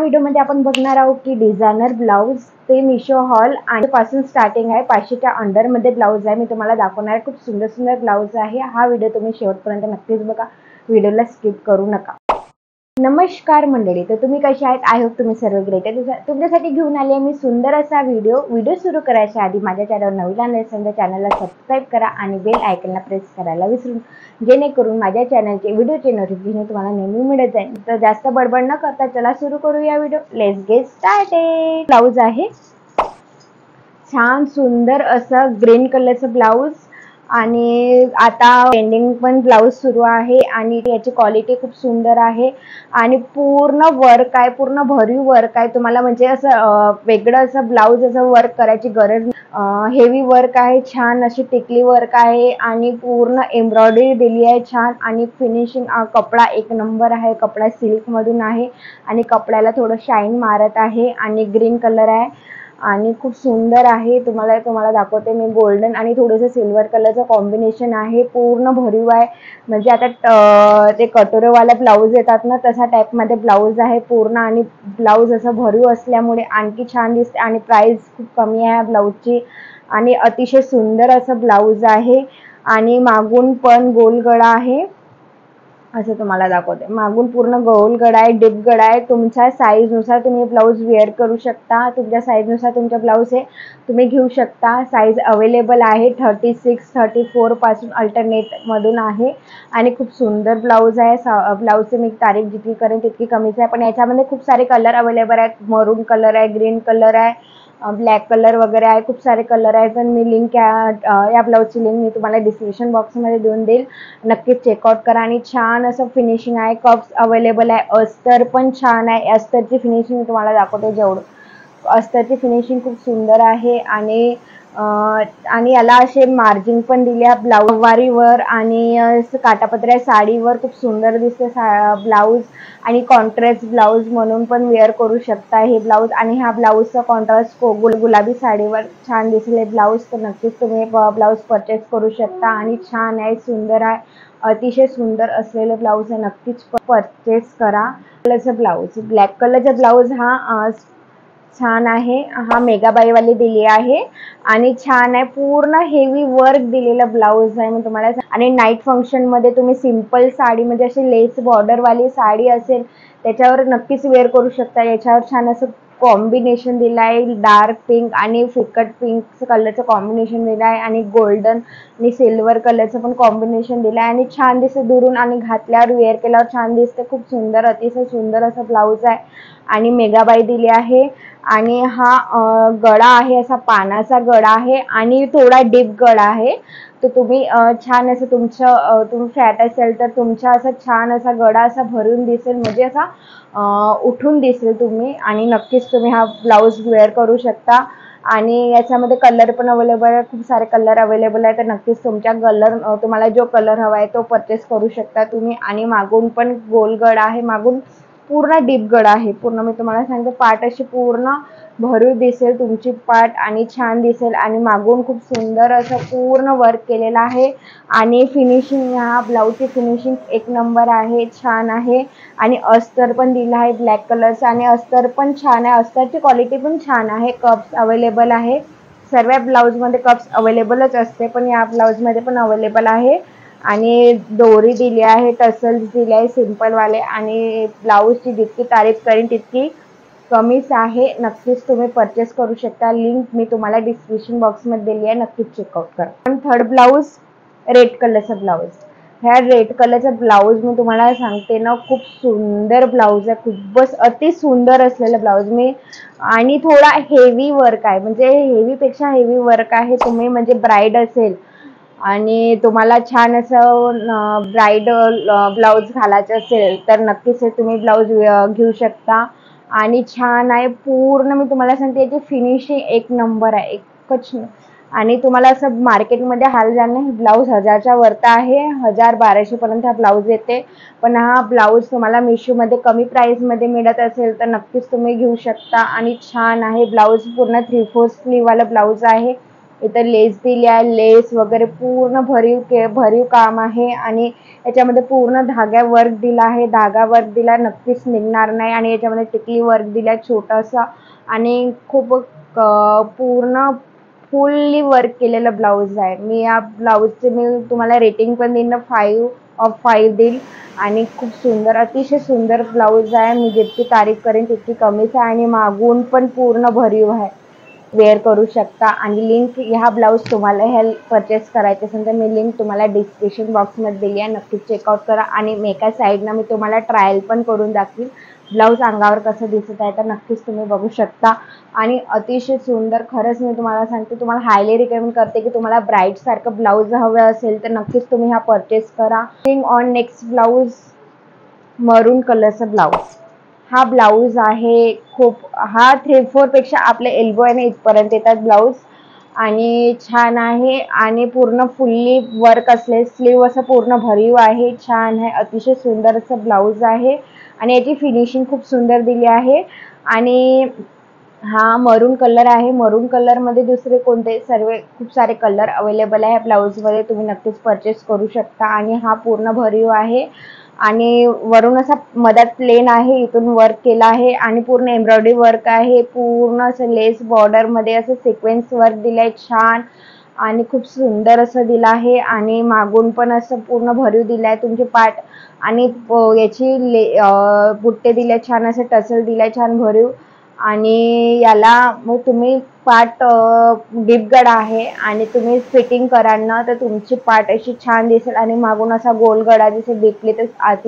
व्हिडिओमध्ये आपण बघणार आहोत की डिझायनर ब्लाउज ते मिशो हॉल आणि पासून स्टार्टिंग आहे 500च्या अंडरमध्ये ब्लाउज आहे. मी तुम्हाला दाखवणार आहे. खूप सुंदर सुंदर ब्लाउज आहे. हा व्हिडिओ तुम्ही शेवटपर्यंत नक्कीच बघा, व्हिडिओला स्किप करू नका. नमस्कार मंडळी, तर तुम्ही कसे आहेत? आय होप तुम्ही सर्व ग्रेट आहे. तुमच्यासाठी घेऊन आली आहे मी सुंदर असा व्हिडिओ सुरू करायच्या आधी माझ्या चॅनल नवीन असेल तर चॅनलला सबस्क्राईब करा आणि बेल आयकॉनला प्रेस करायला विसरू नका, जेणेकरून माझ्या चॅनलचे व्हिडिओचे नोटिफिकेशन तुम्हाला नेहमी मिळत जाईल. तर जास्त बडबड न करता चला सुरू करूया video. Let's get started. Blouse आहे छान सुंदर असं ग्रीन कलरचं ब्लाउज आणि आता ट्रेंडिंग पण ब्लाउज सुरू आहे आणि याची क्वालिटी खूप सुंदर आहे आणि पूर्ण वर्क आहे, पूर्ण भरीव वर्क आहे. तुम्हाला म्हणजे असं वेगळं असं ब्लाउज असं वर्क करायची गरज नाही. हेवी वर्क आहे, छान अशी टिकली वर्क आहे आणि पूर्ण एम्ब्रॉयडरी दिली आहे छान आणि फिनिशिंग. कपडा एक नंबर आहे. कपडा सिल्क मधून आहे आणि कपड्याला थोडं शाईन मारत आहे आणि ग्रीन कलर आहे आणि खूप सुंदर आहे. तुम्हाला दाखवते मी. गोल्डन आणि थोडंसं सिल्वर कलरचं कॉम्बिनेशन आहे. पूर्ण भरीव आहे, म्हणजे आता ते कटोरेवाला ब्लाऊज येतात ना, तसा टाईपमध्ये ब्लाऊज आहे पूर्ण आणि ब्लाऊज असं भरीव असल्यामुळे आणखी छान दिसते आणि प्राइस खूप कमी आहे ब्लाऊजची आणि अतिशय सुंदर असं ब्लाऊज आहे आणि मागून पण गोल गळा आहे. असं तुम्हाला दाखवते. मागून पूर्ण गोल गळा आहे, डीप गळा आहे. तुमच्या साईजनुसार तुम्ही ब्लाऊज वेअर करू शकता. तुमच्या साईजनुसार तुमचा ब्लाऊज हे तुम्ही घेऊ शकता. साईज अवेलेबल आहे 36, 34 पासून अल्टरनेटमधून आहे आणि खूप सुंदर ब्लाऊज आहे. ब्लाऊजची मी तारीफ जितकी करेन तितकी कमीच आहे, पण याच्यामध्ये खूप सारे कलर अवेलेबल आहेत. मरून कलर आहे, ग्रीन कलर आहे, ब्लॅक कलर वगैरे आहे, खूप सारे कलर आहेत. पण मी लिंक या ब्लाऊजची लिंक मी तुम्हाला डिस्क्रिप्शन बॉक्समध्ये देऊन देईल. नक्कीच चेकआउट करा आणि छान असं फिनिशिंग आहे. कप्स अवेलेबल आहे. अस्तर पण छान आहे. अस्तरची फिनिशिंग तुम्हाला दाखवते. अस्तरची फिनिशिंग खूप सुंदर आहे आणि याला असे मार्जिन पण दिले ब्लाऊजवारीवर आणि काटापत्र्या साडीवर खूप सुंदर दिसते ब्लाऊज आणि कॉन्ट्रास्ट ब्लाऊज म्हणून पण वेअर करू शकता हे ब्लाऊज. आणि हा ब्लाऊजचा कॉन्ट्रास्ट गुलाबी साडीवर छान दिसले ब्लाऊज, तर नक्कीच तुम्ही ब्लाऊज परचेस करू शकता आणि छान आहे, सुंदर आहे, अतिशय सुंदर असलेलं ब्लाऊज आहे. नक्कीच परचेस करा. कलरचा ब्लाऊज, ब्लॅक कलरचा ब्लाऊज हा छान आहे. हा मेगाबाईवाली दिली आहे आणि छान आहे. पूर्ण हेवी वर्क दिलेला ब्लाऊज आहे मी तुम्हाला. आणि नाईट फंक्शनमध्ये तुम्ही सिंपल साडी म्हणजे अशी लेस बॉर्डरवाली साडी असेल त्याच्यावर नक्कीच वेअर करू शकता. याच्यावर छान असं कॉम्बिनेशन दिलं आहे, डार्क पिंक आणि फिकट पिंक कलरचं कॉम्बिनेशन दिलं आहे आणि गोल्डन आणि सिल्वर कलरचं पण कॉम्बिनेशन दिलं आहे आणि छान दिसते दुरून आणि घातल्यावर वेअर केल्यावर छान दिसते. खूप सुंदर, अतिशय सुंदर असं ब्लाऊज आहे आणि मेगाबाई दिली आहे. आणि हा गळा आहे, असा पानाचा गळा आहे आणि थोडा डीप गळा आहे. तर तुम्ही छान असं तुम्ही फॅट असेल तर तुमचा असा छान असा गळा असा भरून दिसेल, म्हणजे असा उठून दिसेल तुम्ही आणि नक्कीच तुम्ही हा ब्लाऊज वेअर करू शकता. आणि याच्यामध्ये कलर पण अवेलेबल आहे, खूप सारे कलर अवेलेबल आहे. तर नक्कीच तुम्हाला जो कलर हवा आहे तो परचेस करू शकता तुम्ही. आणि मागून पण गोल गळा आहे, मागून पूर्ण डीप गळा आहे. पूर्ण मी तुम्हाला सांगते, पाट अशी पूर्ण भरीव दिसेल तुमची पाट आणि छान दिसेल आणि मागून खूप सुंदर असं पूर्ण वर्क केलेलं आहे आणि फिनिशिंग, ह्या ब्लाऊजची फिनिशिंग एक नंबर आहे, छान आहे. आणि अस्तर पण दिलं आहे ब्लॅक कलरचं आणि अस्तर पण छान आहे. अस्तरची क्वालिटी पण छान आहे. कप्स अवेलेबल आहे. सर्व ब्लाऊजमध्ये कप्स अवेलेबलच असते, पण या ब्लाऊजमध्ये पण अवेलेबल आहे. आणि दोरी दिली आहे, टसल्स दिले आहे सिंपलवाले आणि ब्लाऊजची जितकी तारीफ करीन तितकी कमीच आहे. नक्कीच तुम्ही परचेस करू शकता. लिंक मी तुम्हाला डिस्क्रिप्शन बॉक्समध्ये दिली आहे, नक्कीच चेकआउट करा. पण थर्ड ब्लाऊज, रेड कलरचा ब्लाऊज. ह्या रेड कलरचा ब्लाऊज मी तुम्हाला सांगते ना, खूप सुंदर ब्लाऊज आहे. खूपच अति सुंदर असलेलं ब्लाऊज आणि थोडा हेवी वर्क आहे, म्हणजे हेवीपेक्षा हेवी वर्क आहे. तुम्ही म्हणजे ब्राईड असेल आणि तुम्हाला छान असं ब्राईडल ब्लाऊज घालायचं असेल तर नक्कीच हे तुम्ही ब्लाऊज घेऊ शकता आणि छान आहे. पूर्ण मी तुम्हाला सांगते याची फिनिशिंग एक नंबर आहे, एकच. आणि तुम्हाला असं मार्केटमध्ये हाल जाणं, हे ब्लाऊज 1000च्या वरता आहे, 1000-1200 पर्यंत हा ब्लाऊज येते. पण हा ब्लाऊज तुम्हाला मिशोमध्ये कमी प्राईसमध्ये मिळत असेल तर नक्कीच तुम्ही घेऊ शकता आणि छान आहे ब्लाऊज. पूर्ण 3/4 स्लीववाला ब्लाऊज आहे इथं लेस दिली आहे, लेस वगैरे पूर्ण भरीव काम आहे आणि याच्यामध्ये पूर्ण धागा वर्क दिला आहे, धागा वर्क दिला नक्कीच निघणार नाही आणि याच्यामध्ये टिकली वर्क दिला छोटासा आणि खूप पूर्ण फुल्ली वर्क केलेलं ब्लाऊज आहे. मी या ब्लाऊजचे मी तुम्हाला रेटिंग पण देईन 5/5 देईल आणि खूप सुंदर अतिशय सुंदर ब्लाऊज आहे. मी जितकी तारीफ करेन तितकी कमीच आहे आणि मागून पण पूर्ण भरीव आहे, वेअर करू शकता. आणि लिंक ह्या ब्लाऊज तुम्हाला हे परचेस करायचे असेल तर मी लिंक तुम्हाला डिस्क्रिप्शन बॉक्समध्ये दिली आहे, नक्कीच चेकआउट करा. आणि एका साईडनं मी तुम्हाला ट्रायल पण करून दाखवीन ब्लाऊज अंगावर कसं दिसत आहे, तर नक्कीच तुम्ही बघू शकता. आणि अतिशय सुंदर खरंच मी तुम्हाला सांगते, तुम्हाला हायली रिकमेंड करते की तुम्हाला ब्राईट सारखं ब्लाऊज हवं असेल तर नक्कीच तुम्ही हा परचेस करा. ऑन नेक्स्ट ब्लाऊज मरून कलरचा ब्लाऊज. हा ब्लाऊज आहे खूप हा 3/4 पेक्षा आपल्या एल्बो आहे ना इथपर्यंत येतात ब्लाऊज आणि छान आहे आणि पूर्ण फुल्ली वर्क असले स्लीव असं पूर्ण भरीव आहे, छान आहे, अतिशय सुंदर असं ब्लाऊज आहे आणि याची फिनिशिंग खूप सुंदर दिली आहे. आणि हा मरून कलर आहे. मरून कलरमध्ये दुसरे कोणते सर्व खूप सारे कलर अवेलेबल आहे ब्लाऊजमध्ये, तुम्ही नक्कीच परचेस करू शकता. आणि हा पूर्ण भरीव आहे आणि वरून असा मधात प्लेन आहे, इथून वर्क केला आहे आणि पूर्ण एम्ब्रॉयडरी वर्क आहे, पूर्ण असं लेस बॉर्डरमध्ये असं सिक्वेन्स वर्क दिलं आहे छान आणि खूप सुंदर असं दिलं आहे. आणि मागून पण असं पूर्ण भरीव दिलं आहे तुमचे पाठ आणि याची बुट्टे दिले छान, असं टसल दिलं छान भरीव. आणि याला मग तुम्ही पाठ डीप गळा आहे आणि तुम्ही फिटिंग कराल ना तर तुमची पाठ अशी छान दिसेल आणि मागून असा गोल गळा दिसेल डीपली, तर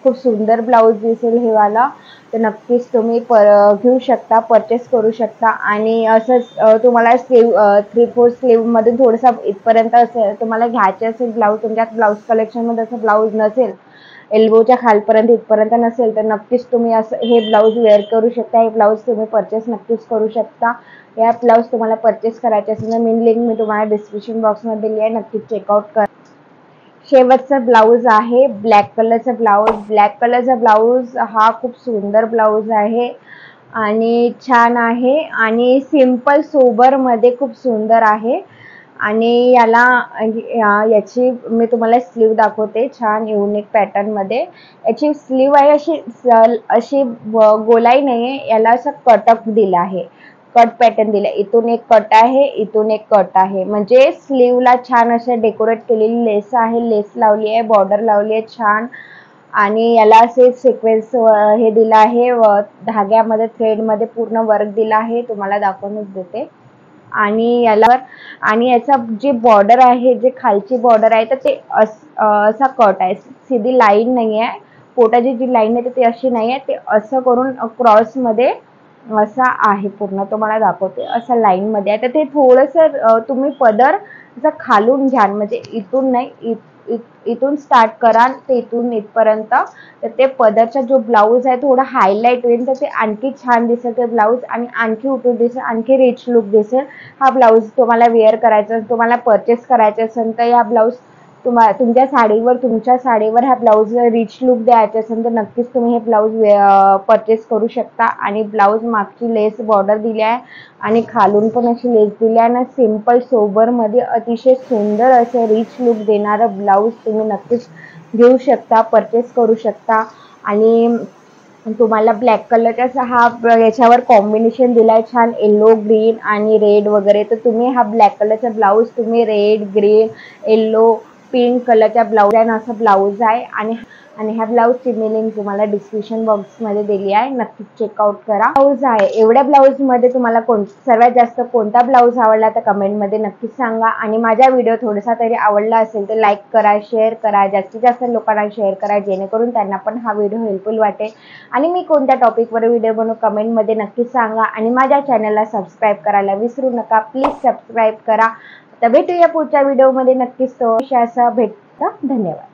खूप सुंदर ब्लाऊज दिसेल हे वाला. तर नक्कीच तुम्ही घेऊ शकता, परचेस करू शकता. आणि असंच तुम्हाला स्लीव 3/4 स्लीवमधून थोडंसं इथपर्यंत असेल तुम्हाला घ्यायचे असेल ब्लाऊज, तुमच्या ब्लाऊज कलेक्शनमध्ये असं ब्लाऊज नसेल एल्बोच्या खालपर्यंत इथपर्यंत नसेल तर नक्कीच तुम्ही असं हे ब्लाऊज वेअर करू शकता. हे ब्लाऊज तुम्ही परचेस नक्कीच करू शकता. या ब्लाऊज तुम्हाला परचेस करायचे असेल तर लिंक मी तुम्हाला डिस्क्रिप्शन बॉक्समध्ये दिली आहे, नक्कीच चेकआउट करा. शेवटचा ब्लाऊज आहे ब्लॅक कलरचा ब्लाऊज. ब्लॅक कलरचा ब्लाऊज हा खूप सुंदर ब्लाऊज आहे आणि छान आहे आणि सिंपल सोबरमध्ये खूप सुंदर आहे. आणि याची मी तुम्हाला स्लीव दाखवते छान युनिक पॅटर्नमध्ये. याची स्लीव आहे अशी गोलाई नाही आहे, याला असं कटअप दिलं आहे, कट पॅटर्न दिला, इथून एक कट आहे, इथून एक कट आहे, म्हणजे स्लीवला छान असं डेकोरेट केलेली लेस आहे, लेस लावली आहे, बॉर्डर लावली आहे छान. आणि याला असे सिक्वेन्स हे दिलं आहे, धाग्यामध्ये थ्रेडमध्ये पूर्ण वर्क दिला आहे, तुम्हाला दाखवूनच देते. आणि याचा जे बॉर्डर आहे, जे खालची बॉर्डर आहे तर ते असा कट आहे, सीधी लाईन नाही आहे, पोटाची जी लाईन आहे ते अशी नाही आहे, ते असं करून क्रॉसमध्ये असा आहे पूर्ण, तुम्हाला दाखवते असा लाईनमध्ये आहे. तर ते थोडंसं तुम्ही पदर असं खालून घ्याल, म्हणजे इथून नाही इथून स्टार्ट कराल ते इथून इथपर्यंत, तर ते पदरचा जो ब्लाऊज आहे थोडा हायलाईट होईल, तर ते आणखी छान दिसेल ते ब्लाऊज आणि आणखी उठून दिसेल, आणखी रिच लुक दिसेल. हा ब्लाऊज तुम्हाला वेअर करायचा, तुम्हाला परचेस करायचा असेल तर हा ब्लाऊज तुमच्या साडीवर हा ब्लाऊज रिच लुक द्यायचा असेल तर नक्कीच तुम्ही हे ब्लाऊज परचेस करू शकता. आणि ब्लाऊज मागची लेस बॉर्डर दिली आहे आणि खालून पण अशी लेस दिली आहे ना, सिंपल सोबरमध्ये अतिशय सुंदर असं रिच लुक देणारं ब्लाऊज तुम्ही नक्कीच घेऊ शकता, परचेस करू शकता. आणि तुम्हाला ब्लॅक कलरचा हा याच्यावर कॉम्बिनेशन दिलाय छान, येलो ग्रीन आणि रेड वगैरे, तर तुम्ही हा ब्लॅक कलरचा ब्लाऊज तुम्ही रेड ग्रीन येल्लो पिंक कलरच्या ब्लाऊज आहे, असा ब्लाऊज आहे. आणि ह्या ब्लाऊजची मी लिंक तुम्हाला डिस्क्रिप्शन बॉक्समध्ये दिली आहे, नक्कीच चेकआउट करा. ब्लाऊज आहे, एवढ्या ब्लाऊजमध्ये तुम्हाला सर्वात जास्त कोणता ब्लाऊज आवडला तर कमेंटमध्ये नक्कीच सांगा. आणि माझा व्हिडिओ थोडासा तरी आवडला असेल तर लाईक करा, शेअर करा, जास्तीत जास्त लोकांना शेअर करा, जेणेकरून त्यांना पण हा व्हिडिओ हेल्पफुल वाटेल. आणि मी कोणत्या टॉपिकवर व्हिडिओ बनवू कमेंटमध्ये नक्कीच सांगा. आणि माझ्या चॅनलला सबस्क्राईब करायला विसरू नका, प्लीज सबस्क्राईब करा. तर भेटूया पुढच्या व्हिडिओमध्ये नक्कीच, तो असा भेटता. धन्यवाद.